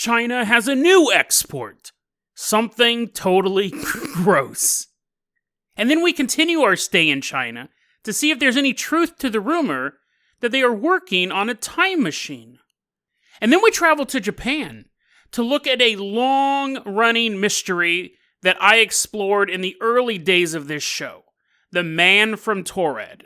China has a new export. Something totally gross. And then we continue our stay in China to see if there's any truth to the rumor that they are working on a time machine. And then we travel to Japan to look at a long-running mystery that I explored in the early days of this show. The man from Torred.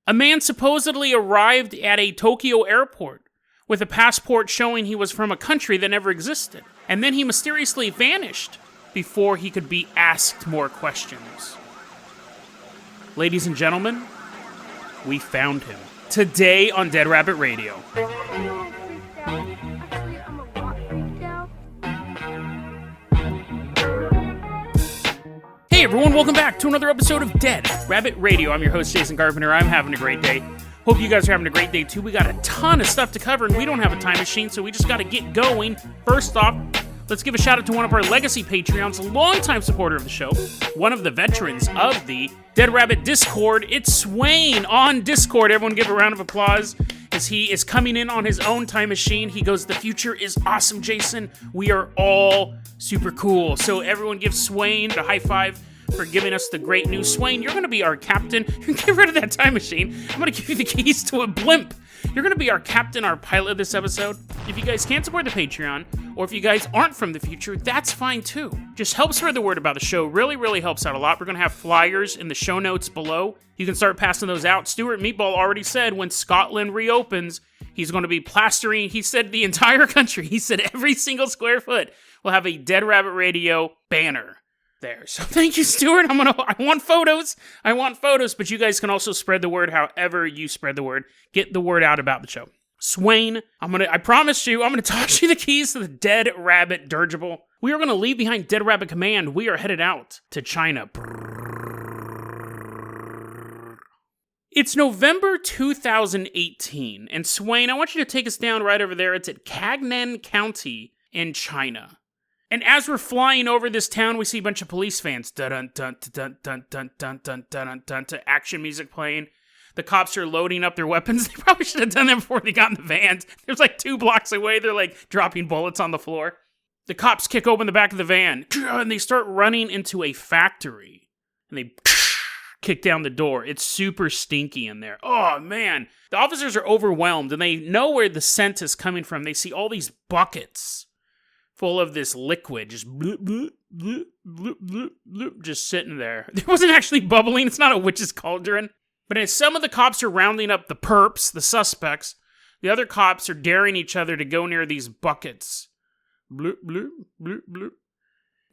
A man supposedly arrived at a Tokyo airport with a passport showing he was from a country that never existed. And then he mysteriously vanished before he could be asked more questions. Ladies and gentlemen, we found him. Today on Dead Rabbit Radio. Hey everyone, welcome back to another episode of Dead Rabbit Radio. I'm your host, Jason Carpenter. I'm having a great day. Hope you guys are having a great day too. We got a ton of stuff to cover and we don't have a time machine, so we just got to get going. First off, let's give a shout out to one of our legacy Patreons, a longtime supporter of the show, one of the veterans of the Dead Rabbit Discord. It's Swain on Discord. Everyone give a round of applause as he is coming in on his own time machine. He goes, "The future is awesome, Jason. We are all super cool." So everyone give Swain a high five for giving us the great news. Swain, you're going to be our captain. Get rid of that time machine. I'm going to give you the keys to a blimp. You're going to be our captain, our pilot this episode. If you guys can't support the Patreon, or if you guys aren't from the future, that's fine too. Just help spread the word about the show. Really helps out a lot. We're going to have flyers in the show notes below. You can start passing those out. Stewart Meatball already said when Scotland reopens, he's going to be plastering, he said the entire country. He said every single square foot will have a Dead Rabbit Radio banner there. So thank you, Stewart. I want photos, but you guys can also spread the word however you spread the word. Get the word out about the show. Swain, I promise you, I'm gonna toss you the keys to the Dead Rabbit dirigible. We are gonna leave behind Dead Rabbit Command. We are headed out to China. It's November 2018, and Swain, I want you to take us down right over there. It's at Cagnan County in China. And as we're flying over this town, we see a bunch of police vans. Dun-dun-dun-dun-dun-dun-dun-dun-dun-dun, to action music playing. The cops are loading up their weapons. They probably should have done that before they got in the vans. There's like 2 blocks away. They're like dropping bullets on the floor. The cops kick open the back of the van. And they start running into a factory. And they kick down the door. It's super stinky in there. Oh, man. The officers are overwhelmed. And they know where the scent is coming from. They see all these buckets full of this liquid, just bloop, bloop, bloop, bloop, bloop, bloop, just sitting there. It wasn't actually bubbling. It's not a witch's cauldron. But as some of the cops are rounding up the perps, the suspects, the other cops are daring each other to go near these buckets. Bloop, bloop, bloop, bloop.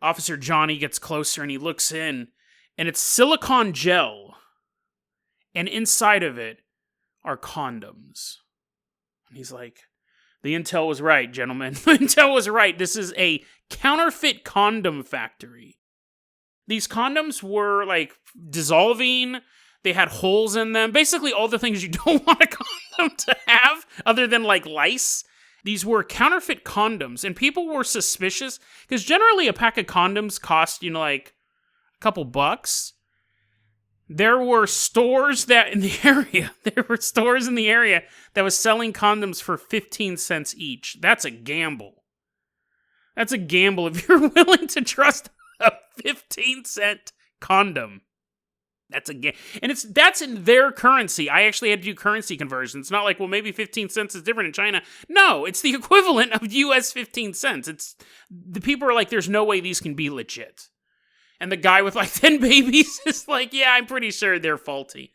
Officer Johnny gets closer and he looks in, and it's silicone gel. And inside of it are condoms. And he's like, the intel was right, gentlemen. The intel was right. This is a counterfeit condom factory. These condoms were, like, dissolving. They had holes in them. Basically, all the things you don't want a condom to have, other than, like, lice. These were counterfeit condoms, and people were suspicious, because generally a pack of condoms cost, like, a couple bucks. There were stores that in the area that was selling condoms for 15 cents each. That's a gamble. That's a gamble if you're willing to trust a 15-cent condom. That's a gamble. And that's in their currency. I actually had to do currency conversion. It's not like, well, maybe 15 cents is different in China. No, it's the equivalent of US 15 cents. The people are like, there's no way these can be legit. And the guy with like 10 babies is like, yeah, I'm pretty sure they're faulty.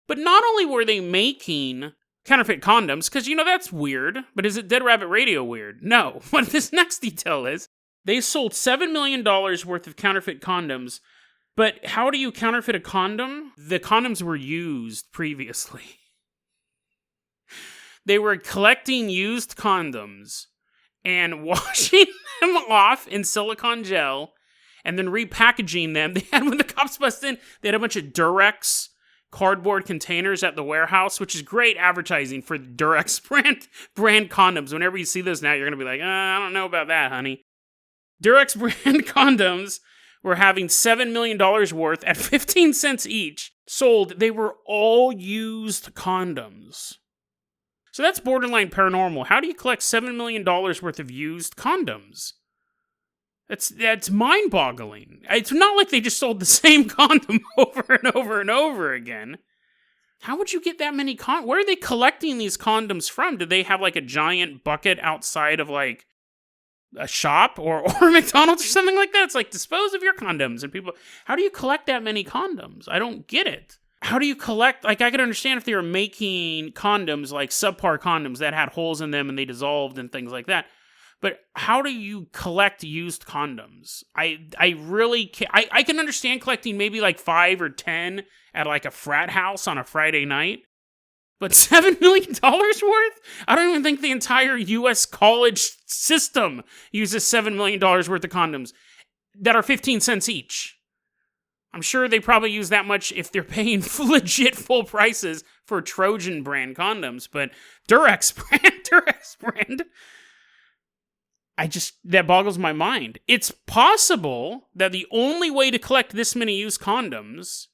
But not only were they making counterfeit condoms, because, that's weird, but is it Dead Rabbit Radio weird? No. What this next detail is, they sold $7 million worth of counterfeit condoms, but how do you counterfeit a condom? The condoms were used previously. They were collecting used condoms and washing them off in silicone gel, and then repackaging them. When the cops busted in, they had a bunch of Durex cardboard containers at the warehouse, which is great advertising for the Durex brand condoms. Whenever you see those now, you're going to be like, I don't know about that, honey. Durex brand condoms were having $7 million worth at 15 cents each sold. They were all used condoms. So that's borderline paranormal. How do you collect $7 million worth of used condoms? That's mind-boggling. It's not like they just sold the same condom over and over and over again. How would you get that many condoms? Where are they collecting these condoms from? Do they have like a giant bucket outside of like a shop or McDonald's or something like that? It's like, dispose of your condoms. And people, how do you collect that many condoms? I don't get it. How do you collect, like, I could understand if they were making condoms, like subpar condoms that had holes in them and they dissolved and things like that. But how do you collect used condoms? I really can't. I can understand collecting maybe like 5 or 10 at like a frat house on a Friday night. But $7 million worth? I don't even think the entire U.S. college system uses $7 million worth of condoms that are 15 cents each. I'm sure they probably use that much if they're paying legit full prices for Trojan brand condoms. But Durex brand. That boggles my mind. It's possible that the only way to collect this many used condoms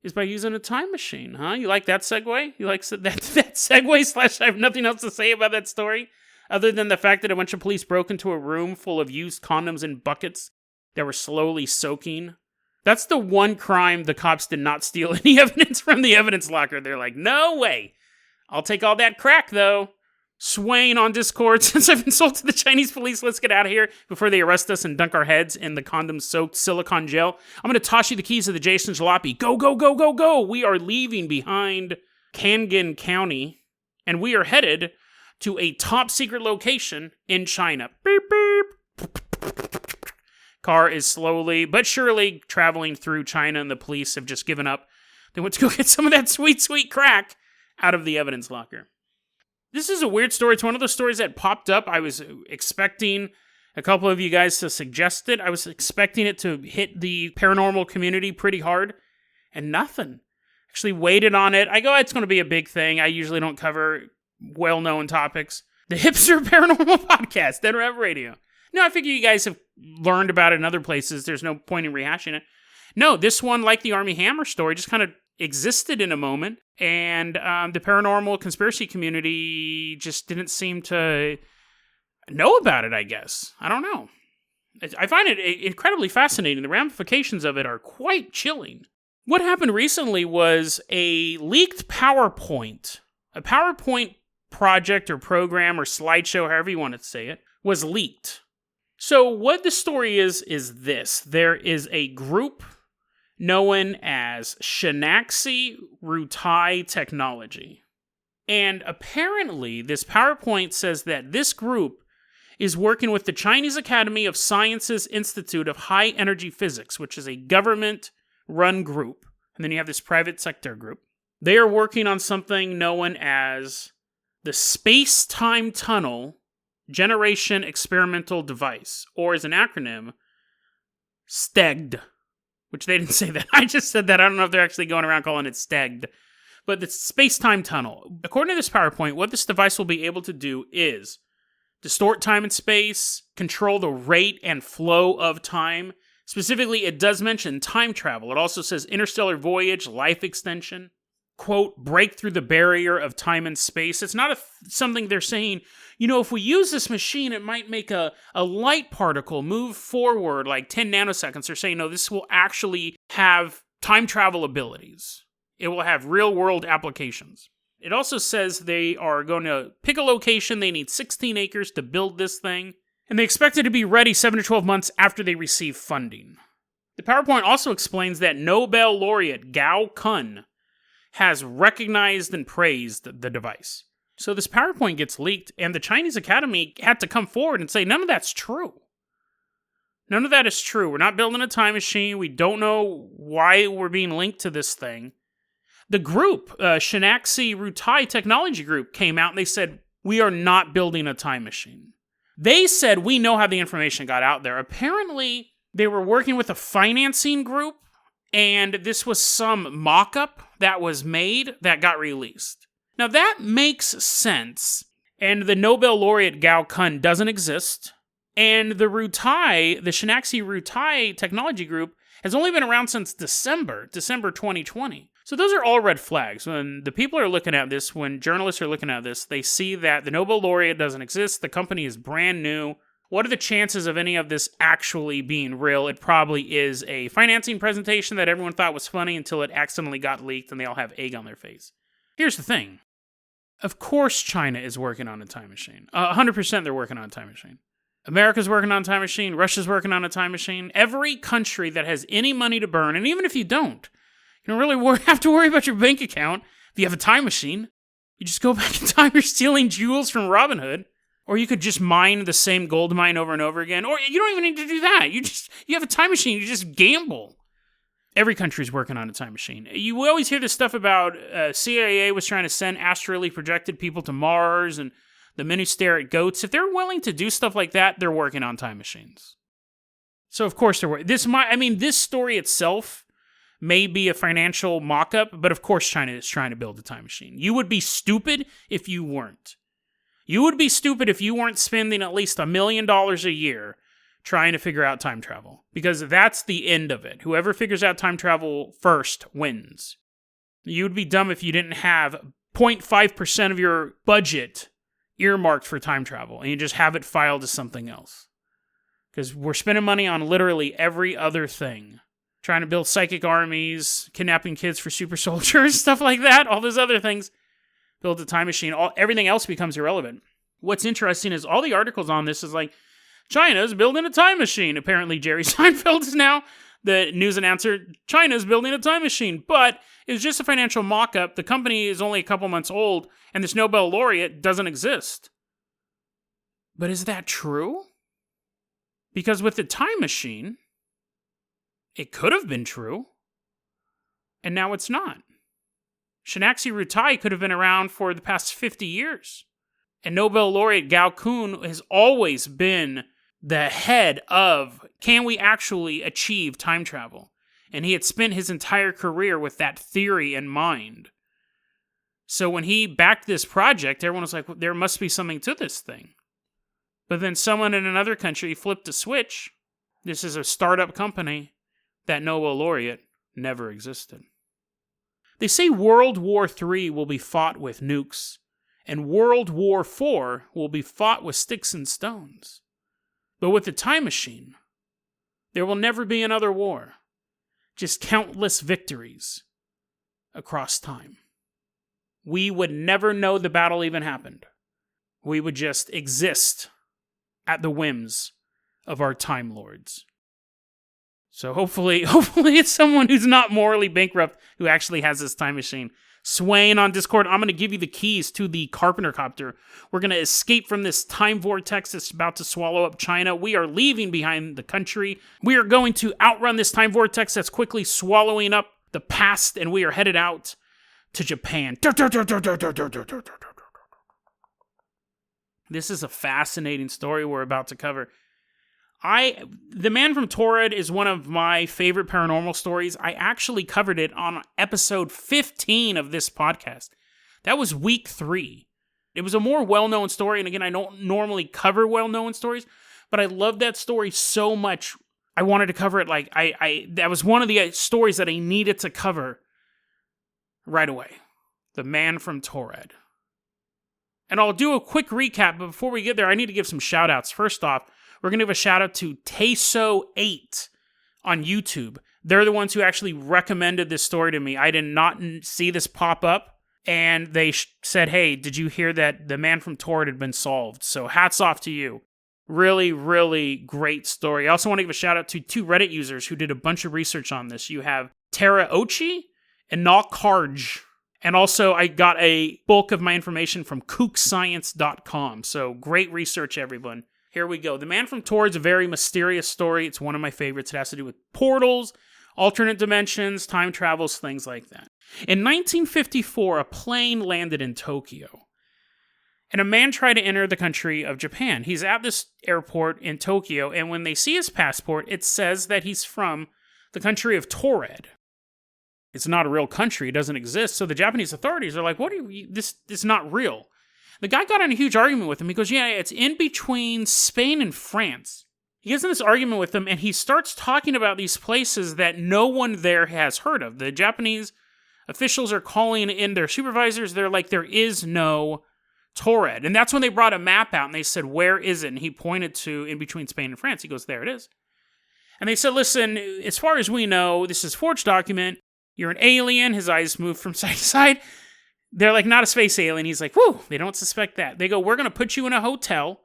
is by using a time machine, huh? You like that segue? You like that segue / I have nothing else to say about that story other than the fact that a bunch of police broke into a room full of used condoms in buckets that were slowly soaking. That's the one crime the cops did not steal any evidence from the evidence locker. They're like, no way. I'll take all that crack, though. Swaying on Discord, since I've been sold to the Chinese police, let's get out of here before they arrest us and dunk our heads in the condom-soaked silicone gel. I'm going to toss you the keys of the Jason Jalopy. Go, go, go, go, go! We are leaving behind Kangen County, and we are headed to a top-secret location in China. Beep, beep. Car is slowly but surely traveling through China, and the police have just given up. They went to go get some of that sweet, sweet crack out of the evidence locker. This is a weird story. It's one of those stories that popped up. I was expecting a couple of you guys to suggest it. I was expecting it to hit the paranormal community pretty hard, and nothing. Actually waited on it. I go, it's going to be a big thing. I usually don't cover well-known topics. The Hipster Paranormal Podcast, Dead Rev Radio. No, I figure you guys have learned about it in other places. There's no point in rehashing it. No, this one, like the Army Hammer story, just kind of existed in a moment, and the paranormal conspiracy community just didn't seem to know about it, I guess. I don't know. I find it incredibly fascinating. The ramifications of it are quite chilling. What happened recently was a leaked PowerPoint. A PowerPoint project or program or slideshow, however you want to say it, was leaked. So what the story is this. There is a group known as Shinaxi Rutai Technology. And apparently, this PowerPoint says that this group is working with the Chinese Academy of Sciences Institute of High Energy Physics, which is a government-run group. And then you have this private sector group. They are working on something known as the Space-Time Tunnel Generation Experimental Device, or as an acronym, STEGD. Which they didn't say that. I just said that. I don't know if they're actually going around calling it STEGD. But the space-time tunnel. According to this PowerPoint, what this device will be able to do is distort time and space, control the rate and flow of time. Specifically, it does mention time travel. It also says interstellar voyage, life extension, quote, break through the barrier of time and space. It's not something they're saying, if we use this machine, it might make a light particle move forward like 10 nanoseconds. They're saying, no, this will actually have time travel abilities. It will have real-world applications. It also says they are going to pick a location. They need 16 acres to build this thing. And they expect it to be ready 7 to 12 months after they receive funding. The PowerPoint also explains that Nobel laureate Gao Kun has recognized and praised the device. So this PowerPoint gets leaked, and the Chinese Academy had to come forward and say, none of that's true. None of that is true. We're not building a time machine. We don't know why we're being linked to this thing. The group, Shinaxi Rutai Technology Group, came out and they said, we are not building a time machine. They said, we know how the information got out there. Apparently, they were working with a financing group, and this was some mock-up that was made that got released. Now, that makes sense, and the Nobel laureate Gao Kun doesn't exist, and the Shinaxi Rutai Technology Group has only been around since December 2020. So those are all red flags. When the people are looking at this, when journalists are looking at this, they see that the Nobel laureate doesn't exist, the company is brand new. What are the chances of any of this actually being real? It probably is a financing presentation that everyone thought was funny until it accidentally got leaked and they all have egg on their face. Here's the thing. Of course China is working on a time machine. 100% they're working on a time machine. America's working on a time machine. Russia's working on a time machine. Every country that has any money to burn, and even if you don't, you don't really have to worry about your bank account if you have a time machine. You just go back in time, you're stealing jewels from Robin Hood. Or you could just mine the same gold mine over and over again. Or you don't even need to do that. You have a time machine, you just gamble. Every country's working on a time machine. You always hear this stuff about CIA was trying to send astrally projected people to Mars and the men who stare at goats. If they're willing to do stuff like that, they're working on time machines. So of course they're working. This story itself may be a financial mock-up, but of course China is trying to build a time machine. You would be stupid if you weren't. You would be stupid if you weren't spending at least $1 million a year trying to figure out time travel, because that's the end of it. Whoever figures out time travel first wins. You would be dumb if you didn't have 0.5% of your budget earmarked for time travel and you just have it filed as something else. Because we're spending money on literally every other thing. Trying to build psychic armies, kidnapping kids for super soldiers, stuff like that, all those other things. Build a time machine, everything else becomes irrelevant. What's interesting is all the articles on this is like, China's building a time machine. Apparently Jerry Seinfeld is now the news announcer. China's building a time machine, but it's just a financial mock-up. The company is only a couple months old, and this Nobel laureate doesn't exist. But is that true? Because with the time machine, it could have been true, and now it's not. Shinaxi Rutai could have been around for the past 50 years. And Nobel laureate Gao Kun has always been the head of, can we actually achieve time travel? And he had spent his entire career with that theory in mind. So when he backed this project, everyone was like, well, there must be something to this thing. But then someone in another country flipped a switch. This is a startup company. That Nobel laureate never existed. They say World War III will be fought with nukes, and World War IV will be fought with sticks and stones. But with the time machine, there will never be another war. Just countless victories across time. We would never know the battle even happened. We would just exist at the whims of our Time Lords. So hopefully it's someone who's not morally bankrupt who actually has this time machine. Swain on Discord, I'm going to give you the keys to the Carpenter copter. We're going to escape from this time vortex that's about to swallow up China. We are leaving behind the country. We are going to outrun this time vortex that's quickly swallowing up the past, and we are headed out to Japan. This is a fascinating story we're about to cover. The Man from Torred is one of my favorite paranormal stories. I actually covered it on episode 15 of this podcast. That was week 3. It was a more well-known story, and again, I don't normally cover well-known stories, but I love that story so much. I wanted to cover it that was one of the stories that I needed to cover right away. The Man from Torred. And I'll do a quick recap, but before we get there, I need to give some shout-outs. First off, we're going to give a shout out to Teso8 on YouTube. They're the ones who actually recommended this story to me. I did not see this pop up, and they said, hey, did you hear that the Man from Torred had been solved? So hats off to you. Really, really great story. I also want to give a shout out to 2 Reddit users who did a bunch of research on this. You have Tara Ochi and Nalkarj. And also, I got a bulk of my information from kookscience.com. So great research, everyone. Here we go. The Man from Torred is a very mysterious story. It's one of my favorites. It has to do with portals, alternate dimensions, time travels, things like that. In 1954, a plane landed in Tokyo, and a man tried to enter the country of Japan. He's at this airport in Tokyo, and when they see his passport, it says that he's from the country of Torred. It's not a real country. It doesn't exist. So the Japanese authorities are like, what are you, this is not real. The guy got in a huge argument with him. He goes, yeah, it's in between Spain and France. He gets in this argument with them, and he starts talking about these places that no one there has heard of. The Japanese Officials are calling in their supervisors. They're like, there is no Torred. And that's when they brought a map out and they said, where is it? And he pointed to in between Spain and France. He goes, there it is. And they said, listen, as far as we know, this is a forged document. You're an alien. His eyes move from side to side. They're like, not a space alien. He's like, whew, they don't suspect that. They go, we're going to put you in a hotel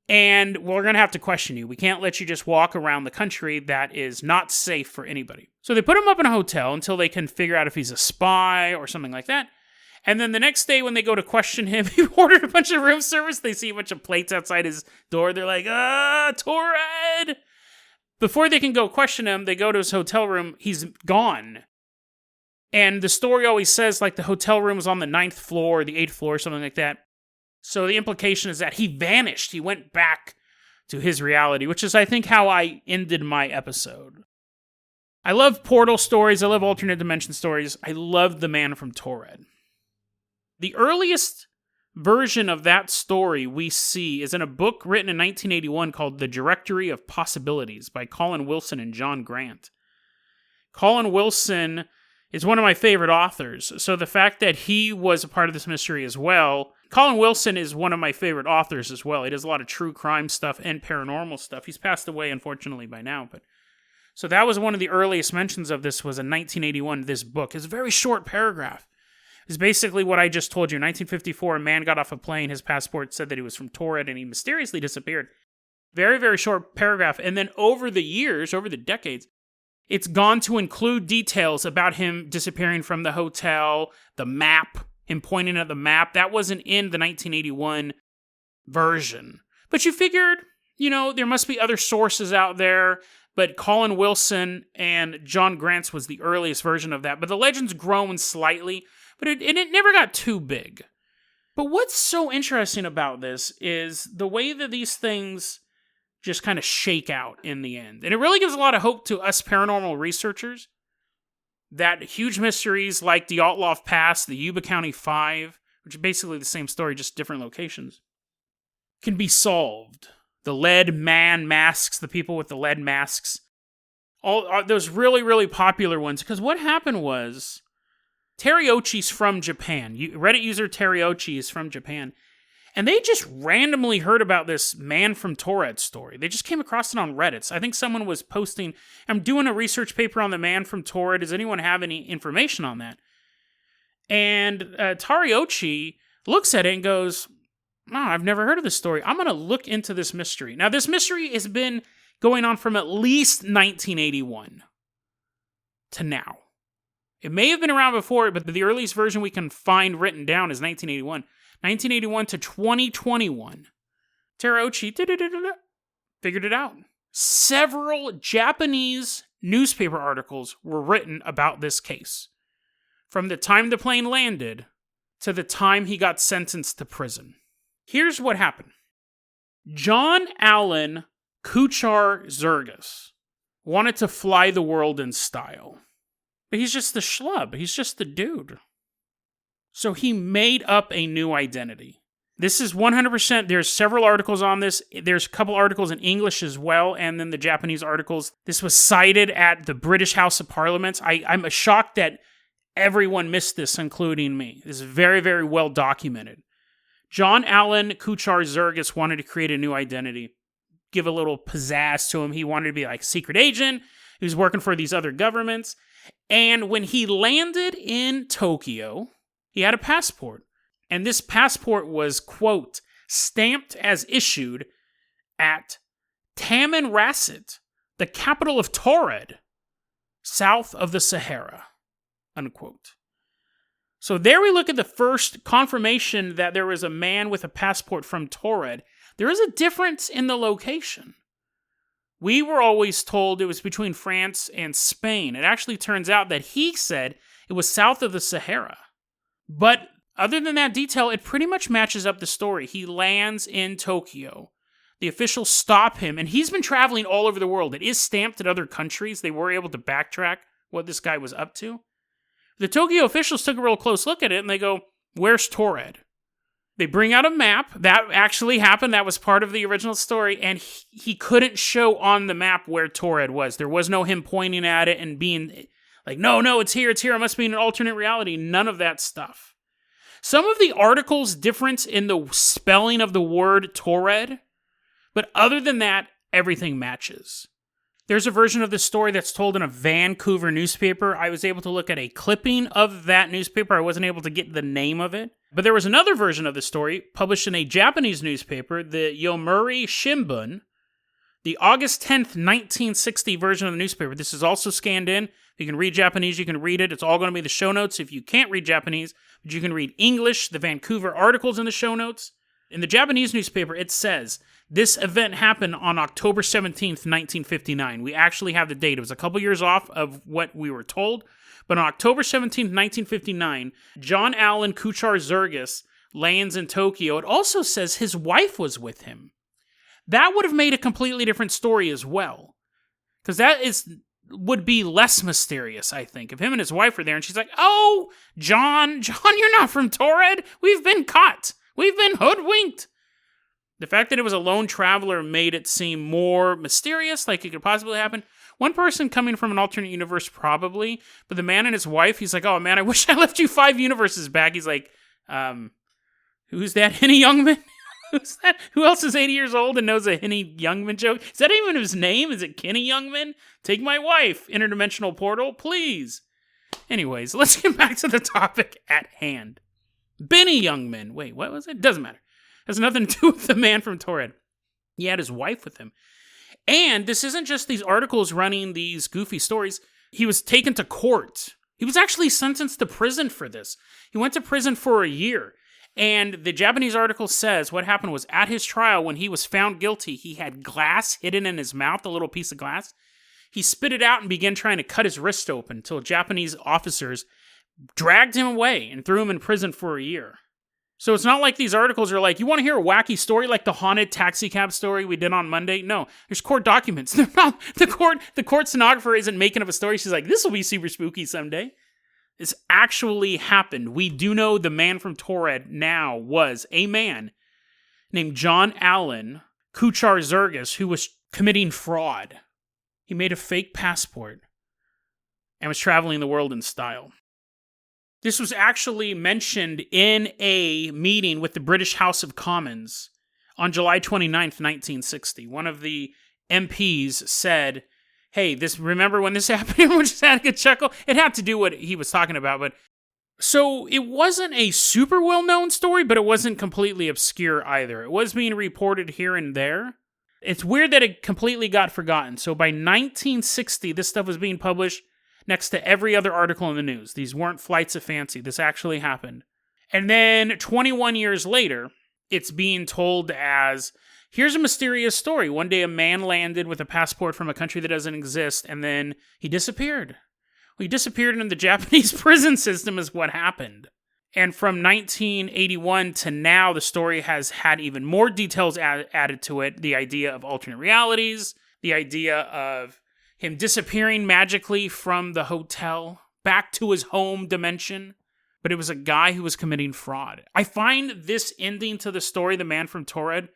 and we're going to have to question you. We can't let you just walk around the country. That is not safe for anybody. So they put him up in a hotel until they can figure out if he's a spy or something like that. And then the next day when they go to question him, he ordered a bunch of room service. They see a bunch of plates outside his door. They're like, Torred! Before they can go question him, they go to his hotel room. He's gone. And the story always says, like, the hotel room was on the 9th floor, or the 8th floor, or something like that. So the implication is that he vanished. He went back to his reality, which is, I think, how I ended my episode. I love portal stories. I love alternate dimension stories. I love The Man from Torred. The earliest version of that story we see is in a book written in 1981 called The Directory of Possibilities by Colin Wilson and John Grant. Colin Wilson is one of my favorite authors, so the fact that he was a part of this mystery as well. Colin Wilson is one of my favorite authors as well. He does a lot of true crime stuff and paranormal stuff. He's passed away, unfortunately, by now, but so that was one of the earliest mentions of this was in 1981, this book. It's a very short paragraph. It's basically what I just told you. In 1954, a man got off a plane. His passport said that he was from Torred, and he mysteriously disappeared. Very, very short paragraph. And then over the years, over the decades, it's gone to include details about him disappearing from the hotel, the map, him pointing at the map. That wasn't in the 1981 version. But you figured, there must be other sources out there. But Colin Wilson and John Grant's was the earliest version of that. But the legend's grown slightly. But it never got too big. But what's so interesting about this is the way that these things just kind of shake out in the end. And it really gives a lot of hope to us paranormal researchers that huge mysteries like the Altloff Pass, the Yuba County 5, which are basically the same story, just different locations, can be solved. The lead man masks, the people with the lead masks, all those really, really popular ones. Because what happened was, Teriochi's from Japan. Reddit user Teriochi is from Japan. And they just randomly heard about this Man from Torred story. They just came across it on Reddit. I think someone was posting, I'm doing a research paper on the Man from Torred. Does anyone have any information on that? And Teriochi looks at it and goes, I've never heard of this story. I'm going to look into this mystery. Now, this mystery has been going on from at least 1981 to now. It may have been around before, but the earliest version we can find written down is 1981. 1981 to 2021. Teriochi figured it out. Several Japanese newspaper articles were written about this case. From the time the plane landed to the time he got sentenced to prison. Here's what happened. John Allen Kuchar Zergas wanted to fly the world in style. But he's just the schlub. He's just the dude. So he made up a new identity. This is 100%. There's several articles on this. There's a couple articles in English as well, and then the Japanese articles. This was cited at the British House of Parliament. I'm shocked that everyone missed this, including me. This is very, very well documented. John Allen Kuchar Zergas wanted to create a new identity. Give a little pizzazz to him. He wanted to be like a secret agent. He was working for these other governments. And when he landed in Tokyo, he had a passport. And this passport was, quote, stamped as issued at Tamanrasset, the capital of Torred, south of the Sahara, unquote. So there we look at the first confirmation that there was a man with a passport from Torred. There is a difference in the location. We were always told it was between France and Spain. It actually turns out that he said it was south of the Sahara. But other than that detail, it pretty much matches up the story. He lands in Tokyo. The officials stop him, and he's been traveling all over the world. It is stamped at other countries. They were able to backtrack what this guy was up to. The Tokyo officials took a real close look at it, and they go, where's Torred? They bring out a map. That actually happened. That was part of the original story, and he couldn't show on the map where Torred was. There was no him pointing at it and being Like, no, it's here, I must be in an alternate reality. None of that stuff. Some of the articles difference in the spelling of the word Torred, but other than that, everything matches. There's a version of this story that's told in a Vancouver newspaper. I was able to look at a clipping of that newspaper. I wasn't able to get the name of it. But there was another version of the story published in a Japanese newspaper, the Yomiuri Shimbun, the August 10th, 1960 version of the newspaper. This is also scanned in. If you can read Japanese, you can read it. It's all going to be the show notes. If you can't read Japanese, but you can read English, the Vancouver articles in the show notes. In the Japanese newspaper, it says, this event happened on October 17th, 1959. We actually have the date. It was a couple years off of what we were told. But on October 17th, 1959, John Allen Kuchar-Zergis lands in Tokyo. It also says his wife was with him. That would have made a completely different story as well. Because that would be less mysterious, I think. If him and his wife were there and she's like, oh, John, you're not from Torred. We've been caught. We've been hoodwinked. The fact that it was a lone traveler made it seem more mysterious, like it could possibly happen. One person coming from an alternate universe, probably, but the man and his wife, he's like, oh man, I wish I left you 5 universes back. He's like, who's that Henny Youngman? Who's that? Who else is 80 years old and knows a Henny Youngman joke? Is that even his name? Is it Kenny Youngman? Take my wife, interdimensional portal, please. Anyways, let's get back to the topic at hand. Benny Youngman. Wait, what was it? Doesn't matter. Has nothing to do with the man from Torred. He had his wife with him. And this isn't just these articles running these goofy stories. He was taken to court. He was actually sentenced to prison for this. He went to prison for a year. And the Japanese article says what happened was at his trial, when he was found guilty, he had glass hidden in his mouth, a little piece of glass. He spit it out and began trying to cut his wrist open until Japanese officers dragged him away and threw him in prison for a year. So it's not like these articles are like, you want to hear a wacky story like the haunted taxi cab story we did on Monday? No, there's court documents. They're not, the court stenographer isn't making up a story. She's like, this will be super spooky someday. This actually happened. We do know the man from Torred now was a man named John Allen Kuchar-Zergis who was committing fraud. He made a fake passport and was traveling the world in style. This was actually mentioned in a meeting with the British House of Commons on July 29th, 1960. One of the MPs said, hey, remember when this happened? Everyone just had a good chuckle. It had to do what he was talking about. But so it wasn't a super well-known story, but it wasn't completely obscure either. It was being reported here and there. It's weird that it completely got forgotten. So by 1960, this stuff was being published next to every other article in the news. These weren't flights of fancy. This actually happened. And then 21 years later, it's being told as, here's a mysterious story. One day a man landed with a passport from a country that doesn't exist, and then he disappeared. Well, he disappeared into the Japanese prison system is what happened. And from 1981 to now, the story has had even more details added to it. The idea of alternate realities, the idea of him disappearing magically from the hotel back to his home dimension. But it was a guy who was committing fraud. I find this ending to the story, The Man from Torred,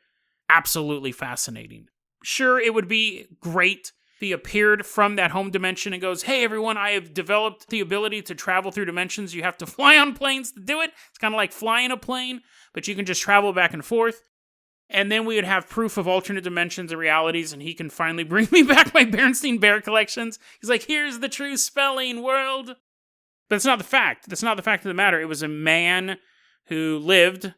absolutely fascinating. Sure, it would be great if he appeared from that home dimension and goes, hey everyone, I have developed the ability to travel through dimensions. You have to fly on planes to do it. It's kind of like flying a plane, but you can just travel back and forth. And then we would have proof of alternate dimensions and realities, and he can finally bring me back my Bernstein Bear collections. He's like, here's the true spelling, world. But that's not the fact. That's not the fact of the matter. It was a man who lived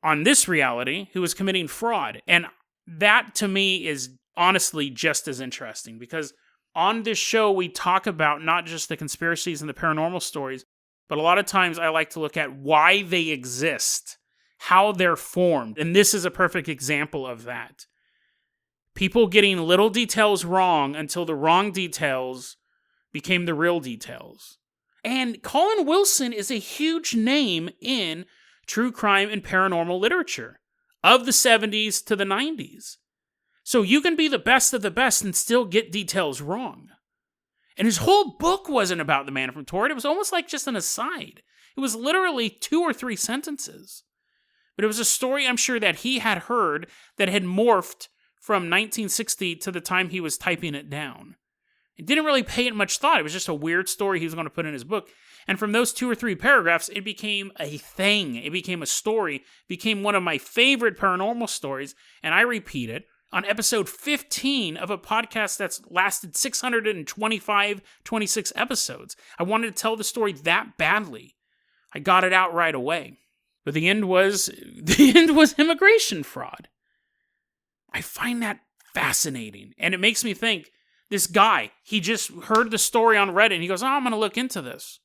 on this reality who was committing fraud. And that, to me, is honestly just as interesting, because on this show, we talk about not just the conspiracies and the paranormal stories, but a lot of times I like to look at why they exist, how they're formed. And this is a perfect example of that. People getting little details wrong until the wrong details became the real details. And Colin Wilson is a huge name in true crime and paranormal literature of the 70s to the 90s. So you can be the best of the best and still get details wrong. And his whole book wasn't about the Man from Torred. It was almost like just an aside. It was literally 2 or 3 sentences. But it was a story I'm sure that he had heard that had morphed from 1960 to the time he was typing it down. It didn't really pay it much thought. It was just a weird story he was going to put in his book. And from those 2 or 3 paragraphs, it became a thing. It became a story. It became one of my favorite paranormal stories. And I repeat it on episode 15 of a podcast that's lasted 26 episodes. I wanted to tell the story that badly. I got it out right away. But the end was immigration fraud. I find that fascinating. And it makes me think, this guy, he just heard the story on Reddit and he goes, I'm going to look into this.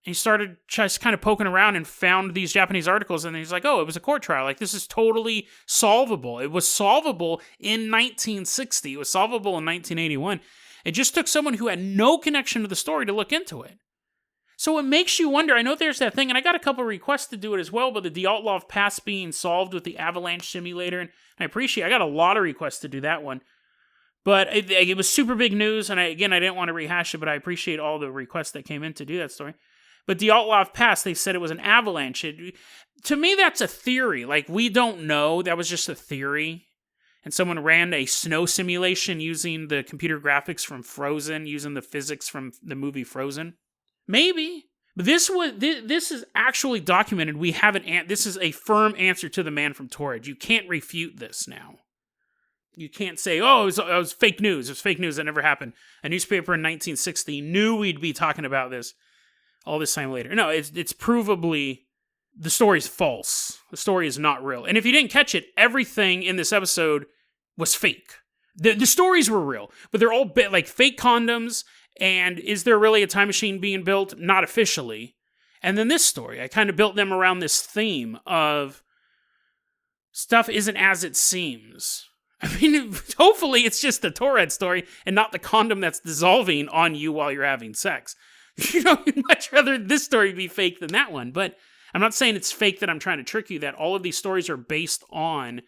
And he started just kind of poking around and found these Japanese articles, and he's like, it was a court trial. Like, this is totally solvable. It was solvable in 1960. It was solvable in 1981. It just took someone who had no connection to the story to look into it. So it makes you wonder. I know there's that thing, and I got a couple requests to do it as well, but the Dyatlov Pass being solved with the Avalanche Simulator, and I got a lot of requests to do that one. But it was super big news, and I didn't want to rehash it, but I appreciate all the requests that came in to do that story. But Dyatlov Pass, they said it was an avalanche. To me, that's a theory. Like, we don't know. That was just a theory. And someone ran a snow simulation using the computer graphics from Frozen, using the physics from the movie Frozen. Maybe. But this is actually documented. This is a firm answer to the man from Torred. You can't refute this now. You can't say, it was fake news. It was fake news. That never happened. A newspaper in 1960 knew we'd be talking about this all this time later. No, it's provably, the story's false. The story is not real. And if you didn't catch it, everything in this episode was fake. The stories were real, but they're all like fake condoms. And is there really a time machine being built? Not officially. And then this story, I kind of built them around this theme of stuff isn't as it seems. I mean, hopefully it's just the Torred story and not the condom that's dissolving on you while you're having sex. I'd much rather this story be fake than that one. But I'm not saying it's fake that I'm trying to trick you, that all of these stories are based on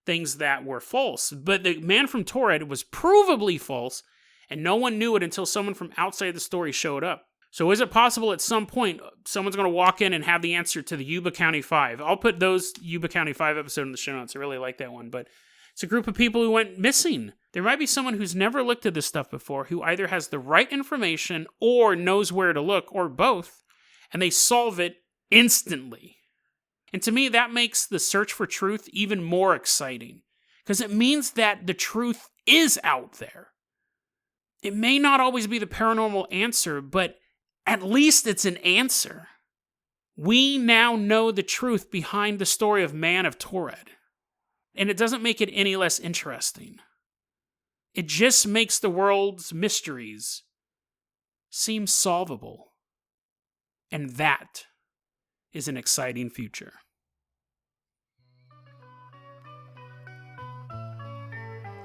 things that were false. But the man from Torred was provably false, and no one knew it until someone from outside the story showed up. So is it possible at some point someone's going to walk in and have the answer to the Yuba County 5? I'll put those Yuba County 5 episode in the show notes. I really like that one. But it's a group of people who went missing. There might be someone who's never looked at this stuff before, who either has the right information or knows where to look, or both, and they solve it instantly. And to me, that makes the search for truth even more exciting, because it means that the truth is out there. It may not always be the paranormal answer, but at least it's an answer. We now know the truth behind the story of Man of Torred. And it doesn't make it any less interesting. It just makes the world's mysteries seem solvable. And that is an exciting future.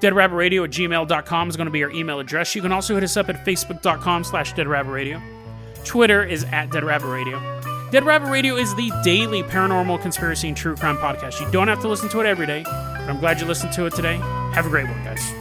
DeadRabbitRadio@gmail.com is going to be our email address. You can also hit us up at Facebook.com/DeadRabbitRadio. Twitter is @DeadRabbitRadio. Dead Rabbit Radio is the daily paranormal, conspiracy, and true crime podcast. You don't have to listen to it every day, but I'm glad you listened to it today. Have a great one, guys.